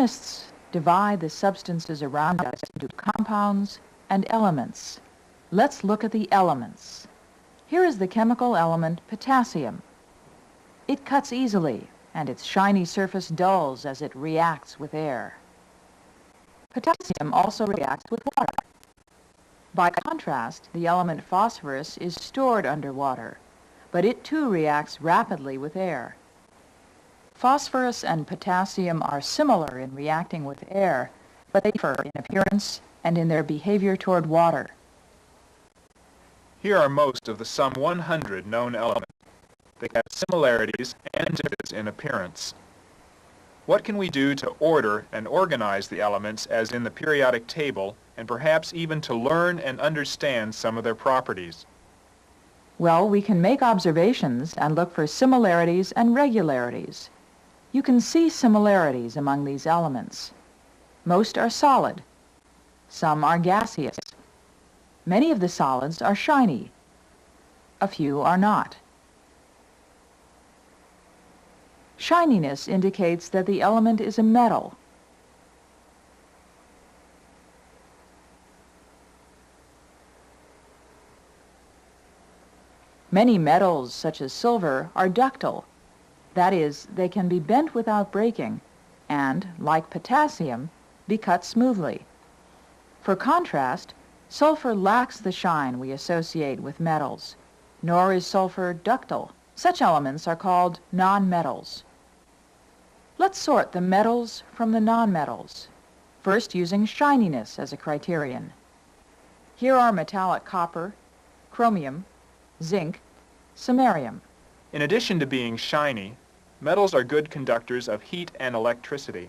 Chemists divide the substances around us into compounds and elements. Let's look at the elements. Here is the chemical element potassium. It cuts easily, and its shiny surface dulls as it reacts with air. Potassium also reacts with water. By contrast, the element phosphorus is stored underwater, but it too reacts rapidly with air. Phosphorus and potassium are similar in reacting with air, but they differ in appearance and in their behavior toward water. Here are most of the some 100 known elements. They have similarities and differences in appearance. What can we do to order and organize the elements as in the periodic table, and perhaps even to learn and understand some of their properties? Well, we can make observations and look for similarities and regularities. You can see similarities among these elements. Most are solid. Some are gaseous. Many of the solids are shiny. A few are not. Shininess indicates that the element is a metal. Many metals, such as silver, are ductile. That is, they can be bent without breaking and, like potassium, be cut smoothly. For contrast, sulfur lacks the shine we associate with metals, nor is sulfur ductile. Such elements are called nonmetals. Let's sort the metals from the nonmetals, first using shininess as a criterion. Here are metallic copper, chromium, zinc, samarium. In addition to being shiny, metals are good conductors of heat and electricity.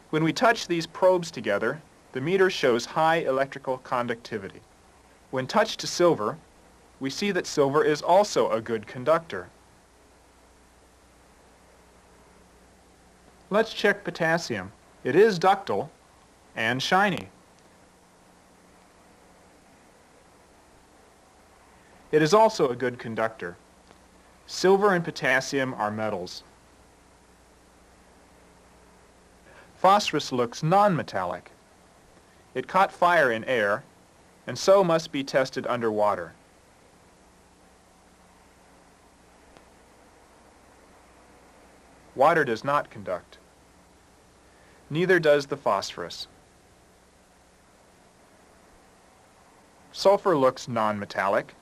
When we touch these probes together, the meter shows high electrical conductivity. When touched to silver, we see that silver is also a good conductor. Let's check potassium. It is ductile and shiny. It is also a good conductor. Silver and potassium are metals. Phosphorus looks non-metallic. It caught fire in air, and so must be tested underwater. Water does not conduct. Neither does the phosphorus. Sulfur looks non-metallic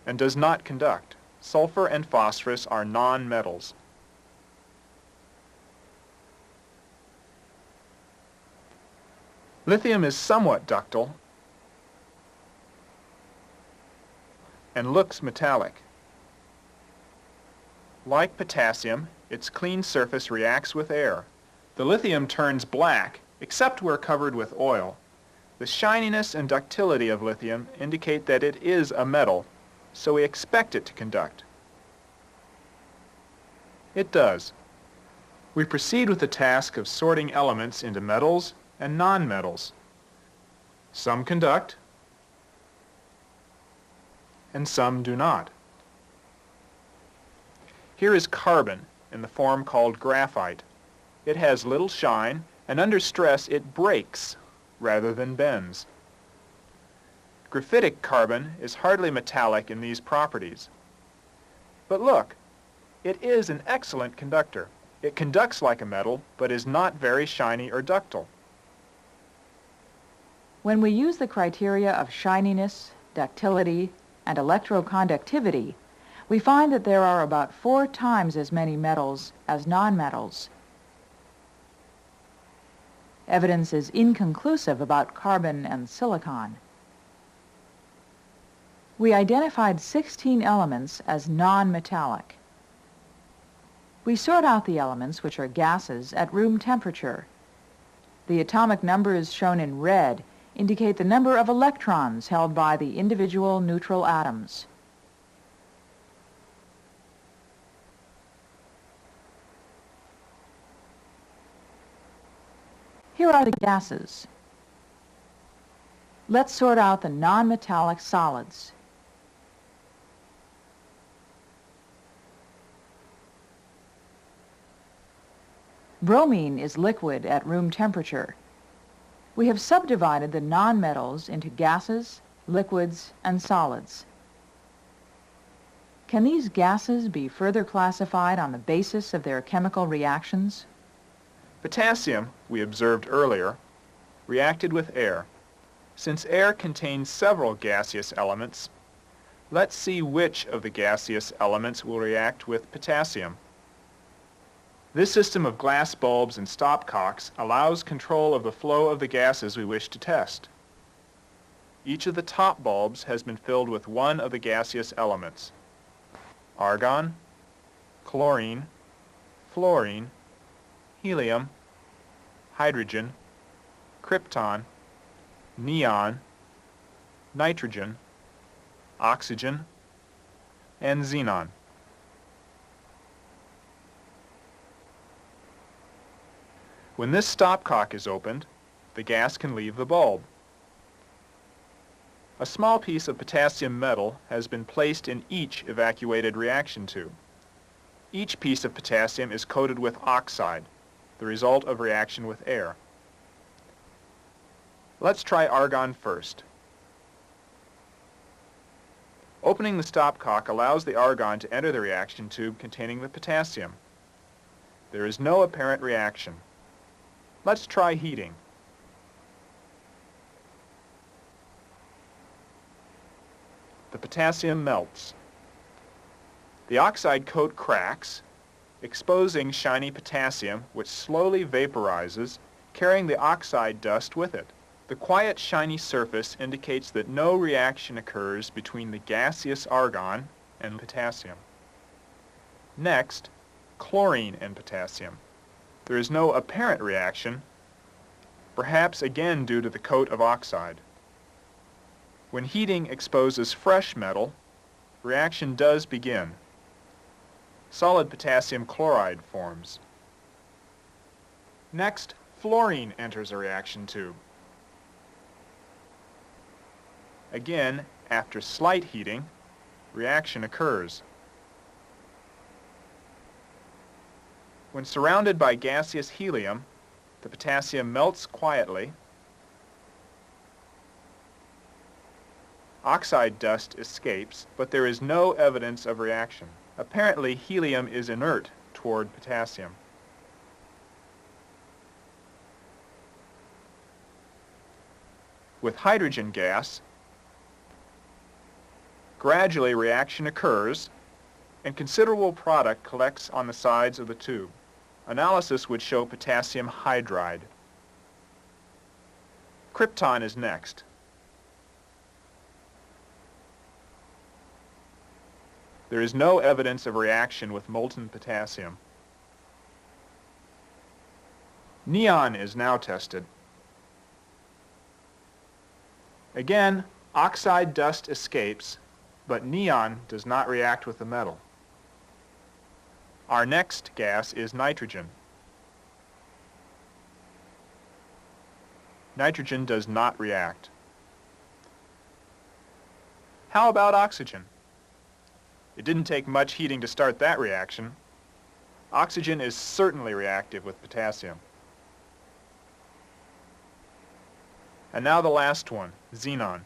and does not conduct. Sulfur and phosphorus are non-metals. Lithium is somewhat ductile and looks metallic. Like potassium, its clean surface reacts with air. The lithium turns black, except where covered with oil. The shininess and ductility of lithium indicate that it is a metal, so we expect it to conduct. It does. We proceed with the task of sorting elements into metals and nonmetals. Some conduct, and some do not. Here is carbon in the form called graphite. It has little shine, and under stress it breaks rather than bends. Graphitic carbon is hardly metallic in these properties. But look, it is an excellent conductor. It conducts like a metal, but is not very shiny or ductile. When we use the criteria of shininess, ductility, and electroconductivity, we find that there are about 4 times as many metals as nonmetals. Evidence is inconclusive about carbon and silicon. We identified 16 elements as non-metallic. We sort out the elements, which are gases, at room temperature. The atomic numbers shown in red indicate the number of electrons held by the individual neutral atoms. Here are the gases. Let's sort out the non-metallic solids. Bromine is liquid at room temperature. We have subdivided the nonmetals into gases, liquids, and solids. Can these gases be further classified on the basis of their chemical reactions? Potassium, we observed earlier, reacted with air. Since air contains several gaseous elements, let's see which of the gaseous elements will react with potassium. This system of glass bulbs and stopcocks allows control of the flow of the gases we wish to test. Each of the top bulbs has been filled with one of the gaseous elements: argon, chlorine, fluorine, helium, hydrogen, krypton, neon, nitrogen, oxygen, and xenon. When this stopcock is opened, the gas can leave the bulb. A small piece of potassium metal has been placed in each evacuated reaction tube. Each piece of potassium is coated with oxide, the result of reaction with air. Let's try argon first. Opening the stopcock allows the argon to enter the reaction tube containing the potassium. There is no apparent reaction. Let's try heating. The potassium melts. The oxide coat cracks, exposing shiny potassium, which slowly vaporizes, carrying the oxide dust with it. The quiet, shiny surface indicates that no reaction occurs between the gaseous argon and potassium. Next, chlorine and potassium. There is no apparent reaction, perhaps again due to the coat of oxide. When heating exposes fresh metal, reaction does begin. Solid potassium chloride forms. Next, fluorine enters a reaction tube. Again, after slight heating, reaction occurs. When surrounded by gaseous helium, the potassium melts quietly. Oxide dust escapes, but there is no evidence of reaction. Apparently, helium is inert toward potassium. With hydrogen gas, gradually reaction occurs and considerable product collects on the sides of the tube. Analysis would show potassium hydride. Krypton is next. There is no evidence of reaction with molten potassium. Neon is now tested. Again, oxide dust escapes, but neon does not react with the metal. Our next gas is nitrogen. Nitrogen does not react. How about oxygen? It didn't take much heating to start that reaction. Oxygen is certainly reactive with potassium. And now the last one, xenon.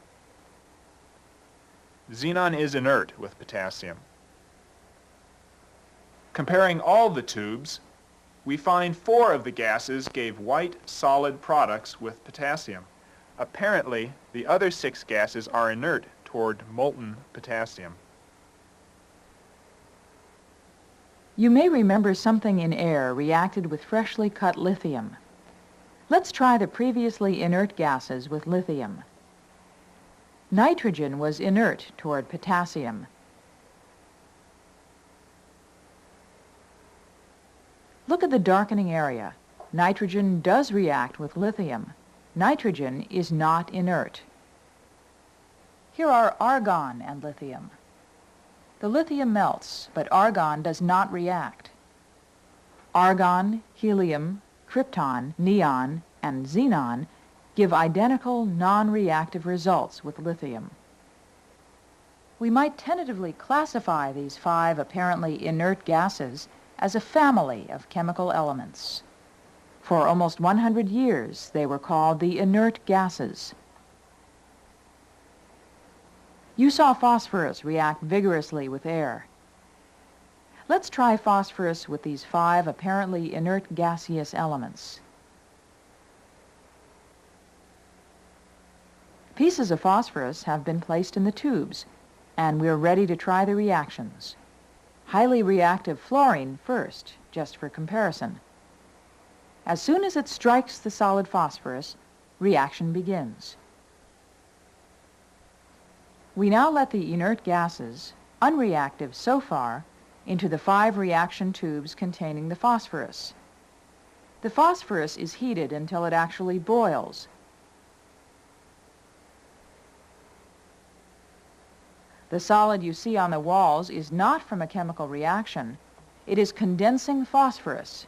Xenon is inert with potassium. Comparing all the tubes, we find 4 of the gases gave white, solid products with potassium. Apparently, the other 6 gases are inert toward molten potassium. You may remember something in air reacted with freshly cut lithium. Let's try the previously inert gases with lithium. Nitrogen was inert toward potassium. Look at the darkening area. Nitrogen does react with lithium. Nitrogen is not inert. Here are argon and lithium. The lithium melts, but argon does not react. Argon, helium, krypton, neon, and xenon give identical non-reactive results with lithium. We might tentatively classify these 5 apparently inert gases as a family of chemical elements. For almost 100 years, they were called the inert gases. You saw phosphorus react vigorously with air. Let's try phosphorus with these 5 apparently inert gaseous elements. Pieces of phosphorus have been placed in the tubes, and we're ready to try the reactions. Highly reactive fluorine first, just for comparison. As soon as it strikes the solid phosphorus, reaction begins. We now let the inert gases, unreactive so far, into the 5 reaction tubes containing the phosphorus. The phosphorus is heated until it actually boils. The solid you see on the walls is not from a chemical reaction. It is condensing phosphorus.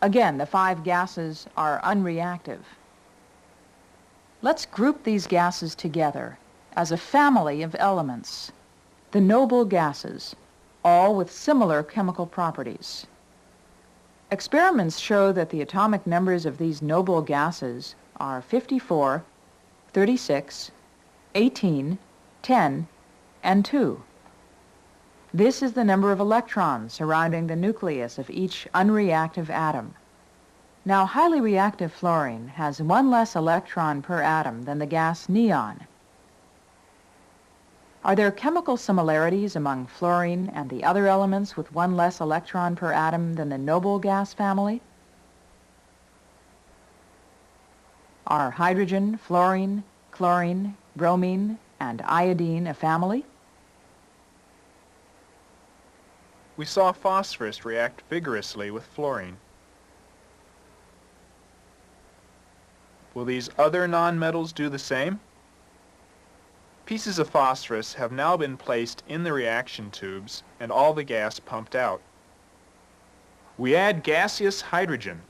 Again, the 5 gases are unreactive. Let's group these gases together as a family of elements, the noble gases, all with similar chemical properties. Experiments show that the atomic numbers of these noble gases are 54, 36, 18, 10, and 2. This is the number of electrons surrounding the nucleus of each unreactive atom. Now, highly reactive fluorine has 1 less electron per atom than the gas neon. Are there chemical similarities among fluorine and the other elements with 1 less electron per atom than the noble gas family? Are hydrogen, fluorine, chlorine, bromine, and iodine a family? We saw phosphorus react vigorously with fluorine. Will these other nonmetals do the same? Pieces of phosphorus have now been placed in the reaction tubes and all the gas pumped out. We add gaseous hydrogen.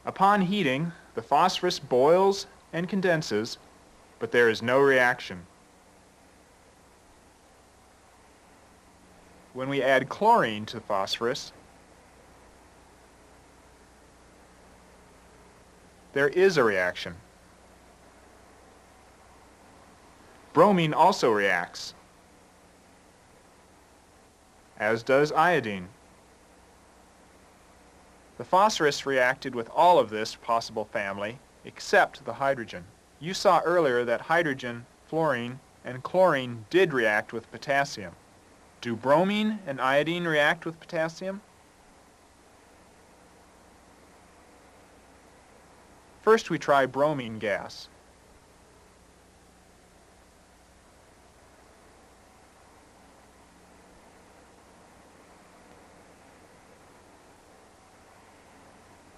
Upon heating, the phosphorus boils and condenses, but there is no reaction. When we add chlorine to phosphorus, there is a reaction. Bromine also reacts, as does iodine. The phosphorus reacted with all of this possible family except the hydrogen. You saw earlier that hydrogen, fluorine, and chlorine did react with potassium. Do bromine and iodine react with potassium? First we try bromine gas.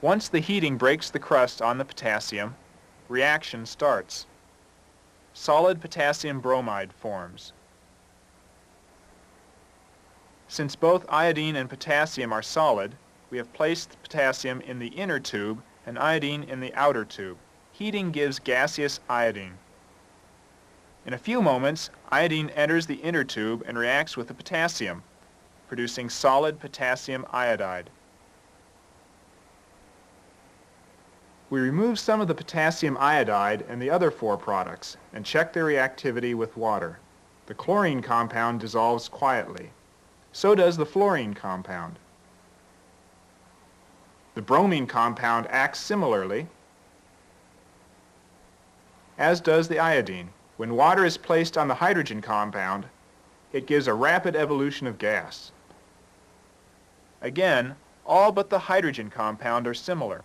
Once the heating breaks the crust on the potassium, reaction starts. Solid potassium bromide forms. Since both iodine and potassium are solid, we have placed the potassium in the inner tube and iodine in the outer tube. Heating gives gaseous iodine. In a few moments, iodine enters the inner tube and reacts with the potassium, producing solid potassium iodide. We remove some of the potassium iodide and the other 4 products and check their reactivity with water. The chlorine compound dissolves quietly. So does the fluorine compound. The bromine compound acts similarly, as does the iodine. When water is placed on the hydrogen compound, it gives a rapid evolution of gas. Again, all but the hydrogen compound are similar.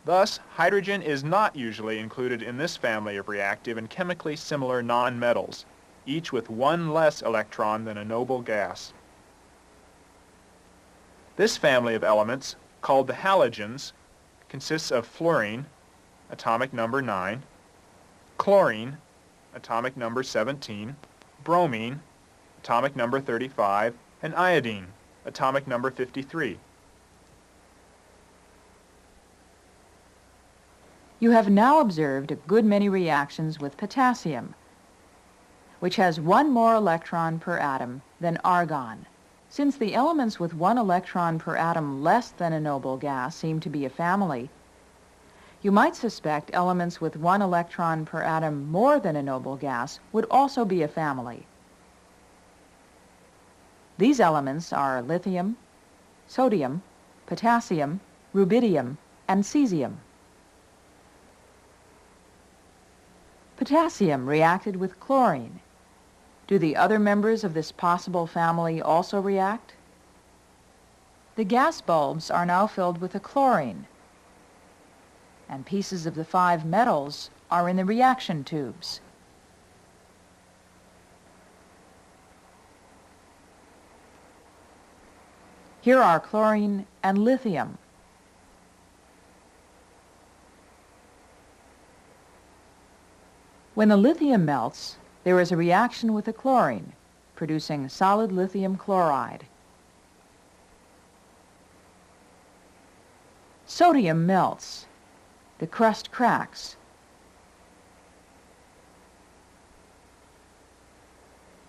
Thus, hydrogen is not usually included in this family of reactive and chemically similar nonmetals, each with 1 less electron than a noble gas. This family of elements, called the halogens, consists of fluorine, atomic number 9, chlorine, atomic number 17, bromine, atomic number 35, and iodine, atomic number 53. You have now observed a good many reactions with potassium, which has 1 more electron per atom than argon. Since the elements with one electron per atom less than a noble gas seem to be a family, you might suspect elements with one electron per atom more than a noble gas would also be a family. These elements are lithium, sodium, potassium, rubidium, and cesium. Potassium reacted with chlorine. Do the other members of this possible family also react? The gas bulbs are now filled with a chlorine, and pieces of the 5 metals are in the reaction tubes. Here are chlorine and lithium. When the lithium melts, there is a reaction with the chlorine, producing solid lithium chloride. Sodium melts. The crust cracks.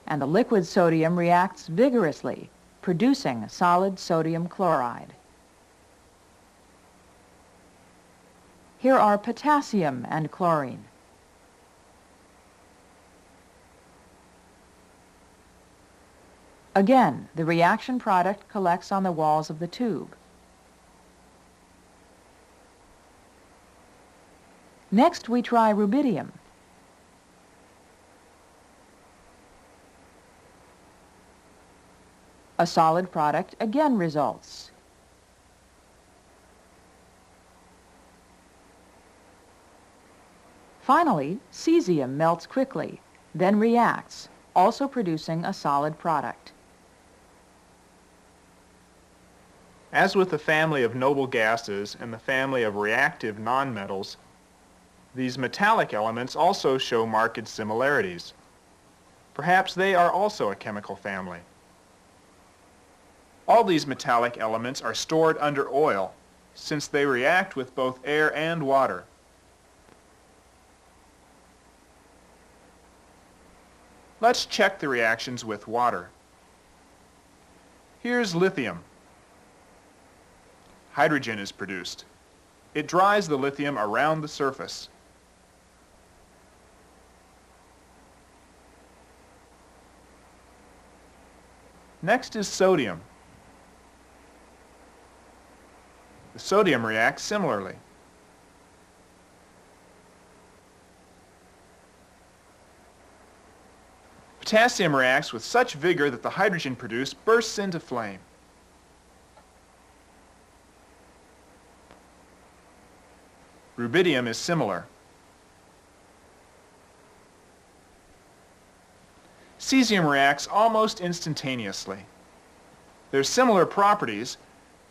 And the liquid sodium reacts vigorously, producing solid sodium chloride. Here are potassium and chlorine. Again, the reaction product collects on the walls of the tube. Next, we try rubidium. A solid product again results. Finally, cesium melts quickly, then reacts, also producing a solid product. As with the family of noble gases and the family of reactive nonmetals, these metallic elements also show marked similarities. Perhaps they are also a chemical family. All these metallic elements are stored under oil, since they react with both air and water. Let's check the reactions with water. Here's lithium. Hydrogen is produced. It dries the lithium around the surface. Next is sodium. The sodium reacts similarly. Potassium reacts with such vigor that the hydrogen produced bursts into flame. Rubidium is similar. Cesium reacts almost instantaneously. Their similar properties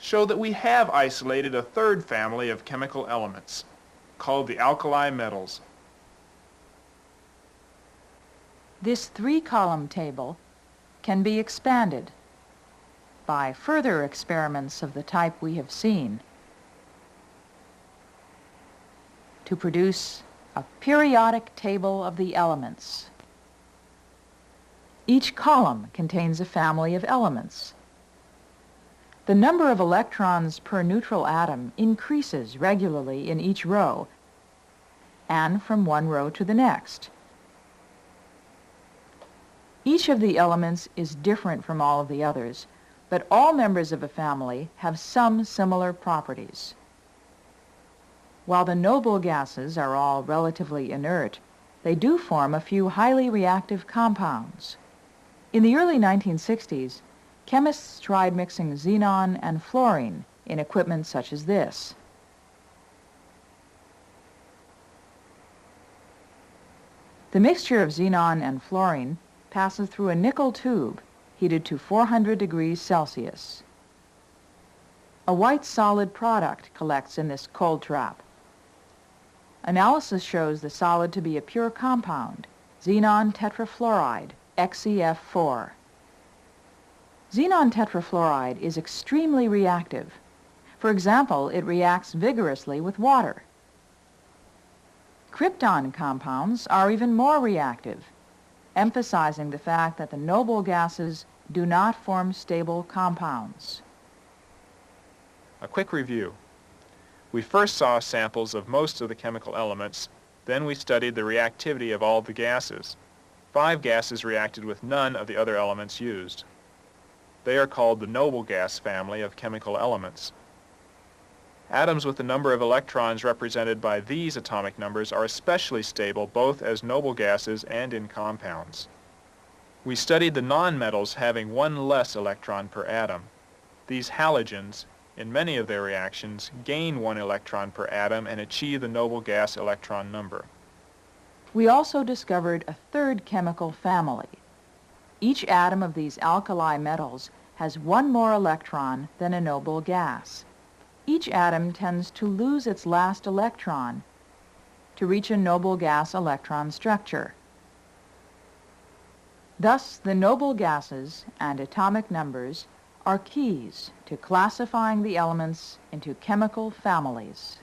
show that we have isolated a third family of chemical elements, called the alkali metals. This 3-column table can be expanded by further experiments of the type we have seen to produce a periodic table of the elements. Each column contains a family of elements. The number of electrons per neutral atom increases regularly in each row and from one row to the next. Each of the elements is different from all of the others, but all members of a family have some similar properties. While the noble gases are all relatively inert, they do form a few highly reactive compounds. In the early 1960s, chemists tried mixing xenon and fluorine in equipment such as this. The mixture of xenon and fluorine passes through a nickel tube heated to 400 degrees Celsius. A white solid product collects in this cold trap. Analysis shows the solid to be a pure compound, xenon tetrafluoride, XeF4. Xenon tetrafluoride is extremely reactive. For example, it reacts vigorously with water. Krypton compounds are even more reactive, emphasizing the fact that the noble gases do not form stable compounds. A quick review. We first saw samples of most of the chemical elements, then we studied the reactivity of all the gases. 5 gases reacted with none of the other elements used. They are called the noble gas family of chemical elements. Atoms with the number of electrons represented by these atomic numbers are especially stable both as noble gases and in compounds. We studied the nonmetals having 1 less electron per atom. These halogens, in many of their reactions, gain 1 electron per atom and achieve the noble gas electron number. We also discovered a third chemical family. Each atom of these alkali metals has 1 more electron than a noble gas. Each atom tends to lose its last electron to reach a noble gas electron structure. Thus, the noble gases and atomic numbers are keys to classifying the elements into chemical families.